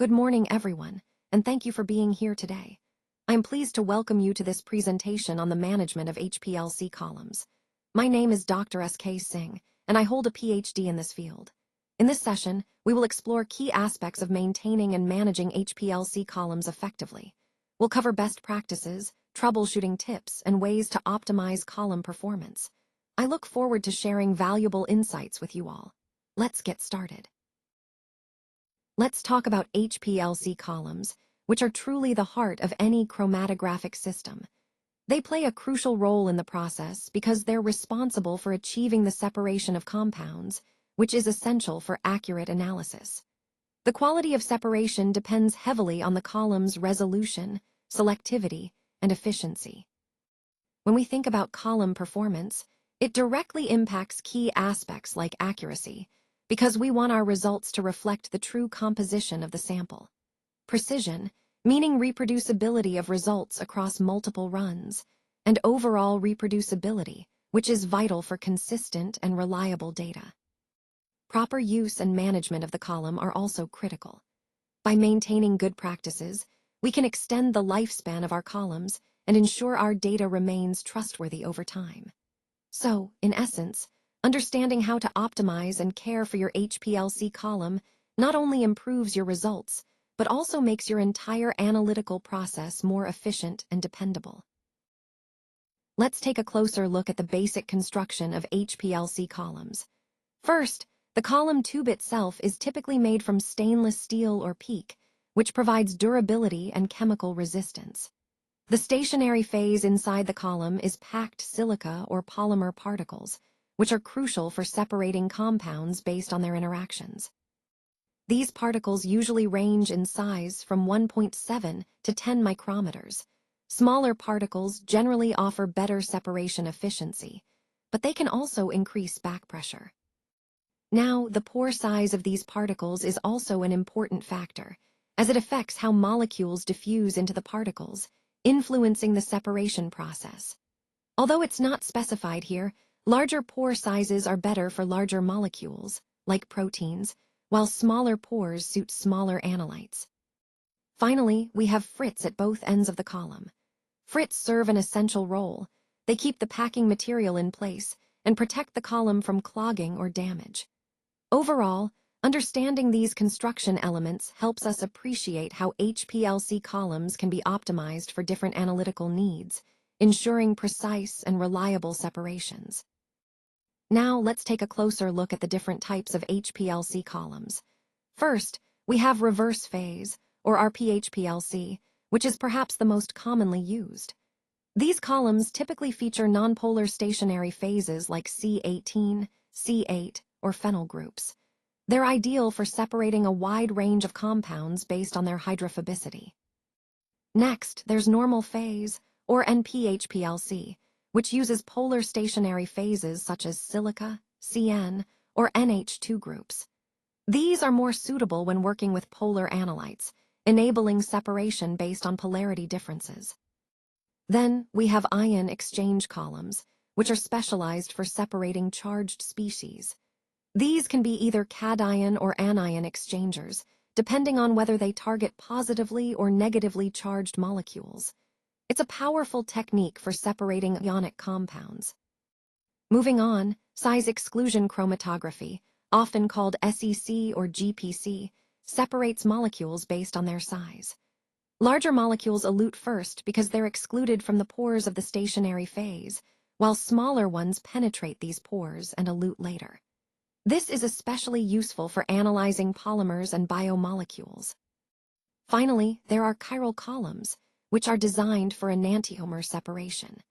Good morning, everyone, and thank you for being here today. I am pleased to welcome you to this presentation on the management of HPLC columns. My name is Dr. S.K. Singh, and I hold a PhD in this field. In this session, we will explore key aspects of maintaining and managing HPLC columns effectively. We'll cover best practices, troubleshooting tips, and ways to optimize column performance. I look forward to sharing valuable insights with you all. Let's get started. Let's talk about HPLC columns, which are truly the heart of any chromatographic system. They play a crucial role in the process because they're responsible for achieving the separation of compounds, which is essential for accurate analysis. The quality of separation depends heavily on the column's resolution, selectivity, and efficiency. When we think about column performance, it directly impacts key aspects like accuracy, because we want our results to reflect the true composition of the sample. Precision, meaning reproducibility of results across multiple runs, and overall reproducibility, which is vital for consistent and reliable data. Proper use and management of the column are also critical. By maintaining good practices, we can extend the lifespan of our columns and ensure our data remains trustworthy over time. So, in essence, understanding how to optimize and care for your HPLC column not only improves your results, but also makes your entire analytical process more efficient and dependable. Let's take a closer look at the basic construction of HPLC columns. First, the column tube itself is typically made from stainless steel or PEEK, which provides durability and chemical resistance. The stationary phase inside the column is packed silica or polymer particles, which are crucial for separating compounds based on their interactions. These particles usually range in size from 1.7 to 10 micrometers. Smaller particles generally offer better separation efficiency, but they can also increase back pressure. Now, the pore size of these particles is also an important factor, as it affects how molecules diffuse into the particles, influencing the separation process. Although it's not specified here, larger pore sizes are better for larger molecules, like proteins, while smaller pores suit smaller analytes. Finally, we have frits at both ends of the column. Frits serve an essential role. They keep the packing material in place and protect the column from clogging or damage. Overall, understanding these construction elements helps us appreciate how HPLC columns can be optimized for different analytical needs, ensuring precise and reliable separations. Now, let's take a closer look at the different types of HPLC columns. First, we have reverse phase, or RPHPLC, which is perhaps the most commonly used. These columns typically feature nonpolar stationary phases like C18, C8, or phenyl groups. They're ideal for separating a wide range of compounds based on their hydrophobicity. Next, there's normal phase, or NPHPLC, which uses polar stationary phases such as silica, CN, or NH2 groups. These are more suitable when working with polar analytes, enabling separation based on polarity differences. Then, we have ion exchange columns, which are specialized for separating charged species. These can be either cation or anion exchangers, depending on whether they target positively or negatively charged molecules. It's a powerful technique for separating ionic compounds. Moving on, size exclusion chromatography, often called SEC or GPC, separates molecules based on their size. Larger molecules elute first because they're excluded from the pores of the stationary phase, while smaller ones penetrate these pores and elute later. This is especially useful for analyzing polymers and biomolecules. Finally, there are chiral columns, which are designed for enantiomer separation.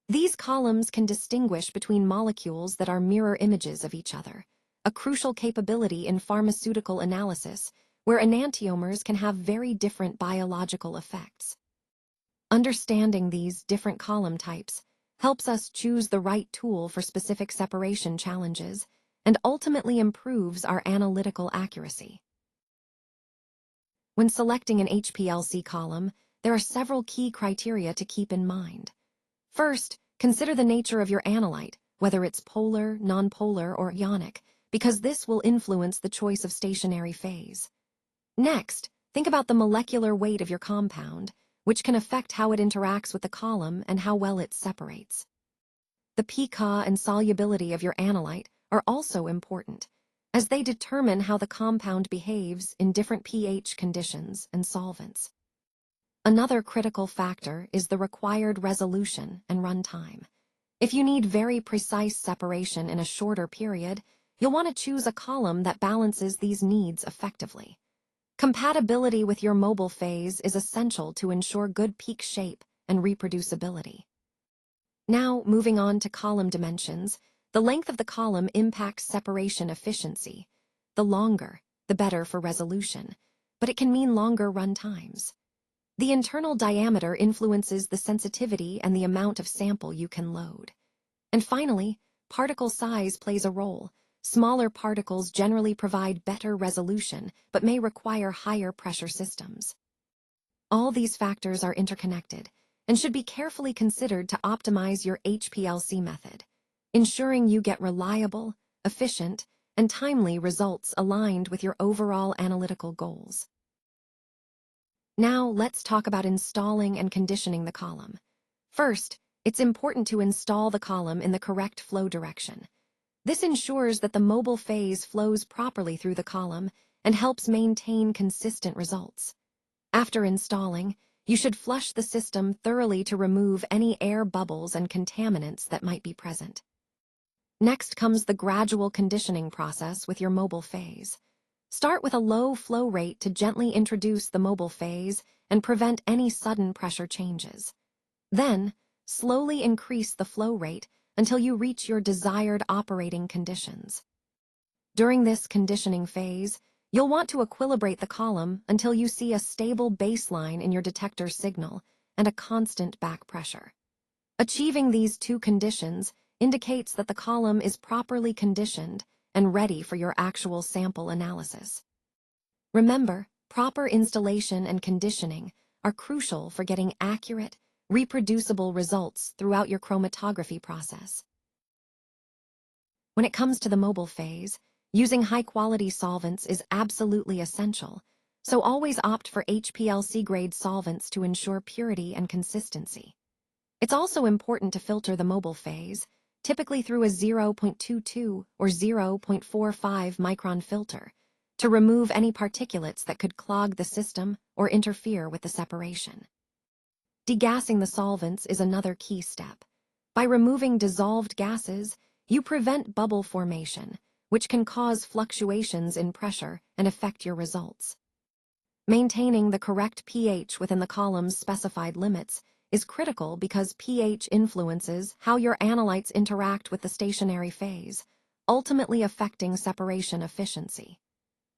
These columns can distinguish between molecules that are mirror images of each other, a crucial capability in pharmaceutical analysis, where enantiomers can have very different biological effects. Understanding these different column types helps us choose the right tool for specific separation challenges and ultimately improves our analytical accuracy. When selecting an HPLC column, there are several key criteria to keep in mind. First, consider the nature of your analyte, whether it's polar, nonpolar, or ionic, because this will influence the choice of stationary phase. Next, Think about the molecular weight of your compound, which can affect how it interacts with the column and how well it separates. The pK and solubility of your analyte are also important, as they determine how the compound behaves in different pH conditions and solvents. Another critical factor is the required resolution and runtime. If you need very precise separation in a shorter period, you'll want to choose a column that balances these needs effectively. Compatibility with your mobile phase is essential to ensure good peak shape and reproducibility. Now, moving on to column dimensions, the length of the column impacts separation efficiency. The longer, the better for resolution, but it can mean longer run times. The internal diameter influences the sensitivity and the amount of sample you can load. And finally, particle size plays a role. Smaller particles generally provide better resolution, but may require higher pressure systems. All these factors are interconnected and should be carefully considered to optimize your HPLC method, ensuring you get reliable, efficient, and timely results aligned with your overall analytical goals. Now, let's talk about installing and conditioning the column. First, it's important to install the column in the correct flow direction. This ensures that the mobile phase flows properly through the column and helps maintain consistent results. After installing, you should flush the system thoroughly to remove any air bubbles and contaminants that might be present. Next comes the gradual conditioning process with your mobile phase. Start with a low flow rate to gently introduce the mobile phase and prevent any sudden pressure changes. Then, slowly increase the flow rate until you reach your desired operating conditions. During this conditioning phase, you'll want to equilibrate the column until you see a stable baseline in your detector signal and a constant back pressure. Achieving these two conditions indicates that the column is properly conditioned and ready for your actual sample analysis. Remember, proper installation and conditioning are crucial for getting accurate, reproducible results throughout your chromatography process. When it comes to the mobile phase, using high-quality solvents is absolutely essential, so always opt for HPLC-grade solvents to ensure purity and consistency. It's also important to filter the mobile phase, typically through a 0.22 or 0.45 micron filter, to remove any particulates that could clog the system or interfere with the separation. Degassing the solvents is another key step. By removing dissolved gases, you prevent bubble formation, which can cause fluctuations in pressure and affect your results. Maintaining the correct pH within the column's specified limits is critical because pH influences how your analytes interact with the stationary phase, ultimately affecting separation efficiency.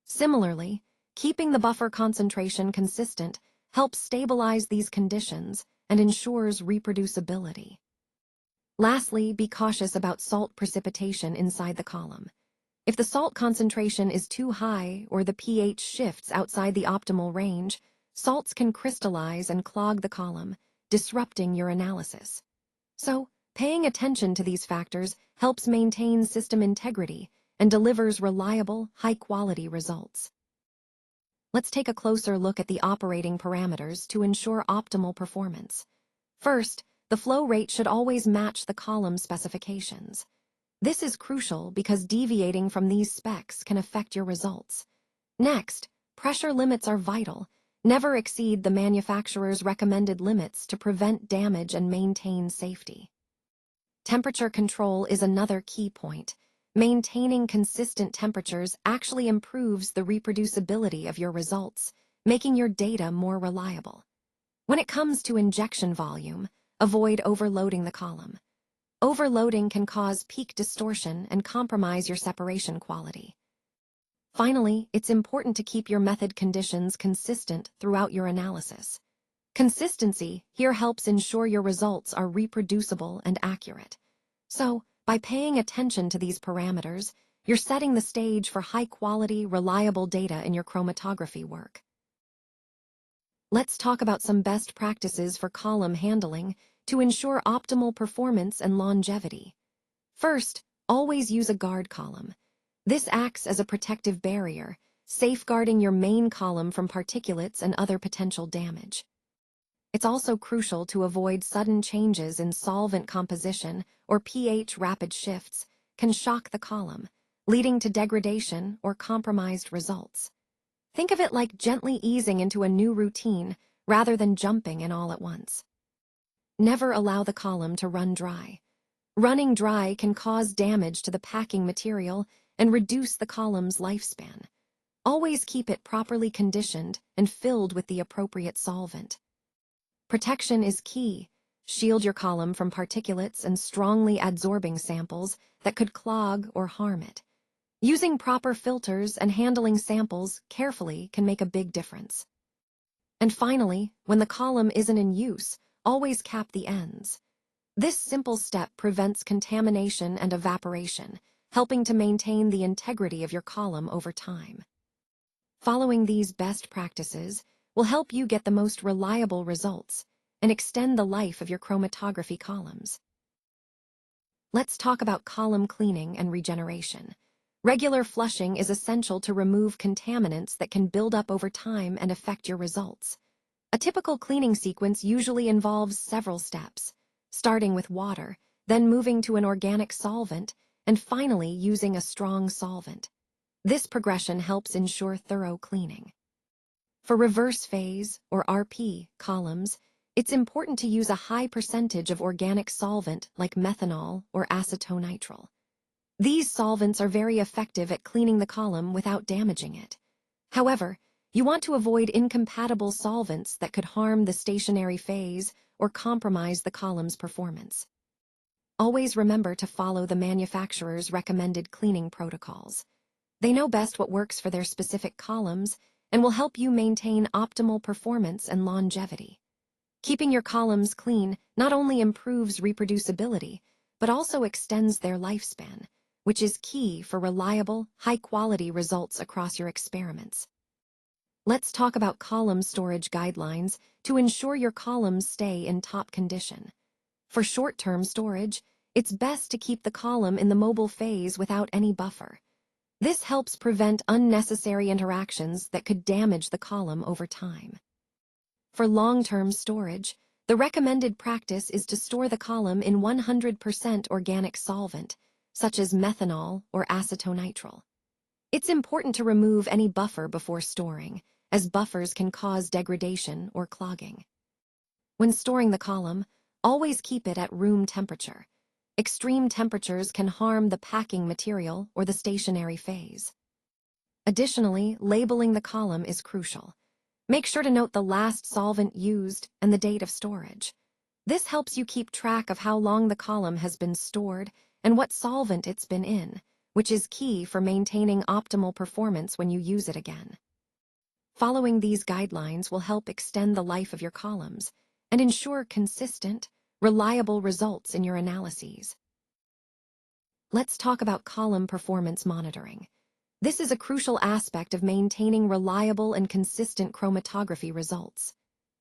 Similarly, keeping the buffer concentration consistent helps stabilize these conditions and ensures reproducibility. Lastly, be cautious about salt precipitation inside the column. If the salt concentration is too high or the pH shifts outside the optimal range, salts can crystallize and clog the column, disrupting your analysis. So, paying attention to these factors helps maintain system integrity and delivers reliable, high-quality results. Let's take a closer look at the operating parameters to ensure optimal performance. First, the flow rate should always match the column specifications. This is crucial because deviating from these specs can affect your results. Next, pressure limits are vital. Never exceed the manufacturer's recommended limits to prevent damage and maintain safety. Temperature control is another key point. Maintaining consistent temperatures actually improves the reproducibility of your results, making your data more reliable. When it comes to injection volume, avoid overloading the column. Overloading can cause peak distortion and compromise your separation quality. Finally, it's important to keep your method conditions consistent throughout your analysis. Consistency here helps ensure your results are reproducible and accurate. So, by paying attention to these parameters, you're setting the stage for high-quality, reliable data in your chromatography work. Let's talk about some best practices for column handling to ensure optimal performance and longevity. First, always use a guard column. This acts as a protective barrier, safeguarding your main column from particulates and other potential damage. It's also crucial to avoid sudden changes in solvent composition or pH. Rapid shifts can shock the column, leading to degradation or compromised results. Think of it like gently easing into a new routine rather than jumping in all at once. Never allow the column to run dry. Running dry can cause damage to the packing material and reduce the column's lifespan. Always keep it properly conditioned and filled with the appropriate solvent. Protection is key. Shield your column from particulates and strongly adsorbing samples that could clog or harm it. Using proper filters and handling samples carefully can make a big difference. And finally, when the column isn't in use, always cap the ends. This simple step prevents contamination and evaporation, helping to maintain the integrity of your column over time. Following these best practices will help you get the most reliable results and extend the life of your chromatography columns. Let's talk about column cleaning and regeneration. Regular flushing is essential to remove contaminants that can build up over time and affect your results. A typical cleaning sequence usually involves several steps, starting with water, then moving to an organic solvent, and finally using a strong solvent. This progression helps ensure thorough cleaning. For reverse phase, or RP, columns, it's important to use a high percentage of organic solvent like methanol or acetonitrile. These solvents are very effective at cleaning the column without damaging it. However, you want to avoid incompatible solvents that could harm the stationary phase or compromise the column's performance. Always remember to follow the manufacturer's recommended cleaning protocols. They know best what works for their specific columns and will help you maintain optimal performance and longevity. Keeping your columns clean not only improves reproducibility, but also extends their lifespan, which is key for reliable, high-quality results across your experiments. Let's talk about column storage guidelines to ensure your columns stay in top condition. For short-term storage, it's best to keep the column in the mobile phase without any buffer. This helps prevent unnecessary interactions that could damage the column over time. For long-term storage, the recommended practice is to store the column in 100% organic solvent, such as methanol or acetonitrile. It's important to remove any buffer before storing, as buffers can cause degradation or clogging. When storing the column, always keep it at room temperature. Extreme temperatures can harm the packing material or the stationary phase. Additionally, labeling the column is crucial. Make sure to note the last solvent used and the date of storage. This helps you keep track of how long the column has been stored and what solvent it's been in, which is key for maintaining optimal performance when you use it again. Following these guidelines will help extend the life of your columns and ensure consistent, reliable results in your analyses. Let's talk about column performance monitoring. This is a crucial aspect of maintaining reliable and consistent chromatography results.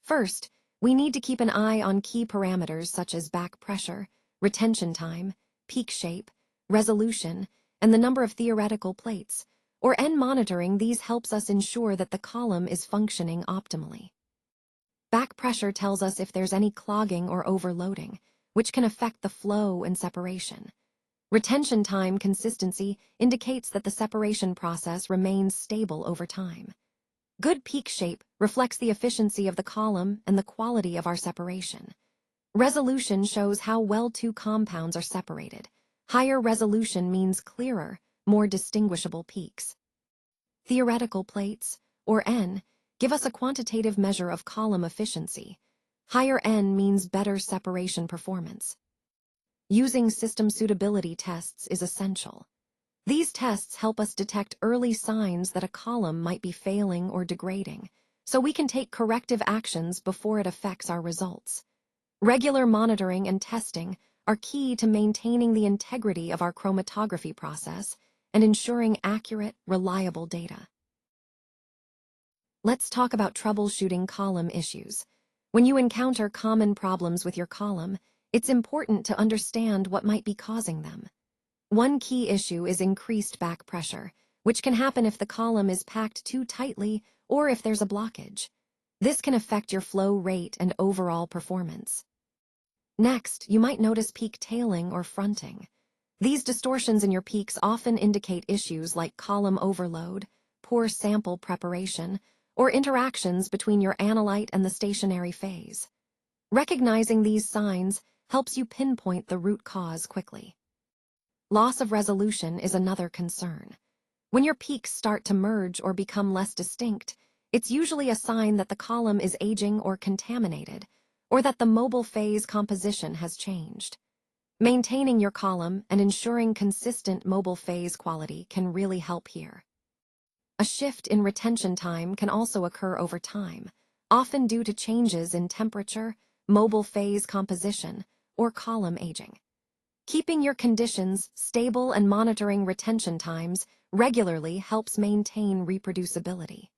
First, we need to keep an eye on key parameters such as back pressure, retention time, peak shape, resolution, and the number of theoretical plates, or N monitoring. These helps us ensure that the column is functioning optimally. Back pressure tells us if there's any clogging or overloading, which can affect the flow and separation. Retention time consistency indicates that the separation process remains stable over time. Good peak shape reflects the efficiency of the column and the quality of our separation. Resolution shows how well two compounds are separated. Higher resolution means clearer, more distinguishable peaks. Theoretical plates, or N, give us a quantitative measure of column efficiency. Higher N means better separation performance. Using system suitability tests is essential. These tests help us detect early signs that a column might be failing or degrading, so we can take corrective actions before it affects our results. Regular monitoring and testing are key to maintaining the integrity of our chromatography process and ensuring accurate, reliable data. Let's talk about troubleshooting column issues. When you encounter common problems with your column, it's important to understand what might be causing them. One key issue is increased back pressure, which can happen if the column is packed too tightly or if there's a blockage. This can affect your flow rate and overall performance. Next, you might notice peak tailing or fronting. These distortions in your peaks often indicate issues like column overload, poor sample preparation, or interactions between your analyte and the stationary phase. Recognizing these signs helps you pinpoint the root cause quickly. Loss of resolution is another concern. When your peaks start to merge or become less distinct, it's usually a sign that the column is aging or contaminated, or that the mobile phase composition has changed. Maintaining your column and ensuring consistent mobile phase quality can really help here. A shift in retention time can also occur over time, often due to changes in temperature, mobile phase composition, or column aging. Keeping your conditions stable and monitoring retention times regularly helps maintain reproducibility.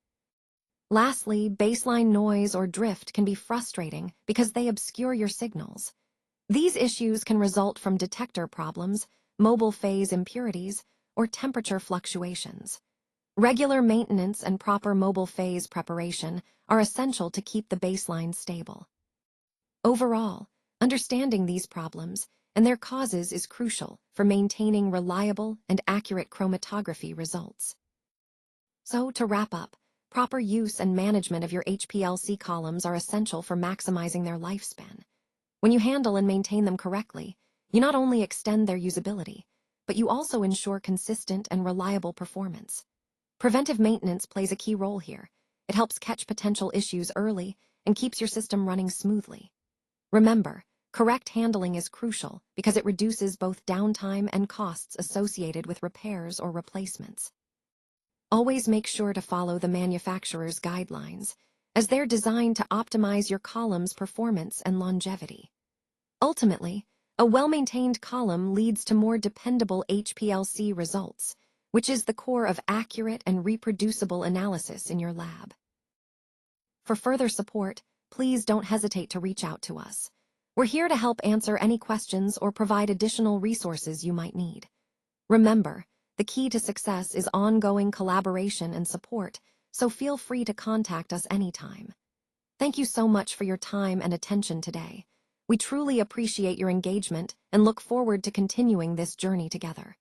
Lastly, baseline noise or drift can be frustrating because they obscure your signals. These issues can result from detector problems, mobile phase impurities, or temperature fluctuations. Regular maintenance and proper mobile phase preparation are essential to keep the baseline stable. Overall, understanding these problems and their causes is crucial for maintaining reliable and accurate chromatography results. So, to wrap up, proper use and management of your HPLC columns are essential for maximizing their lifespan. When you handle and maintain them correctly, you not only extend their usability, but you also ensure consistent and reliable performance. Preventive maintenance plays a key role here. It helps catch potential issues early and keeps your system running smoothly. Remember, correct handling is crucial because it reduces both downtime and costs associated with repairs or replacements. Always make sure to follow the manufacturer's guidelines, as they're designed to optimize your column's performance and longevity. Ultimately, a well-maintained column leads to more dependable HPLC results, which is the core of accurate and reproducible analysis in your lab. For further support, please don't hesitate to reach out to us. We're here to help answer any questions or provide additional resources you might need. Remember, the key to success is ongoing collaboration and support, so feel free to contact us anytime. Thank you so much for your time and attention today. We truly appreciate your engagement and look forward to continuing this journey together.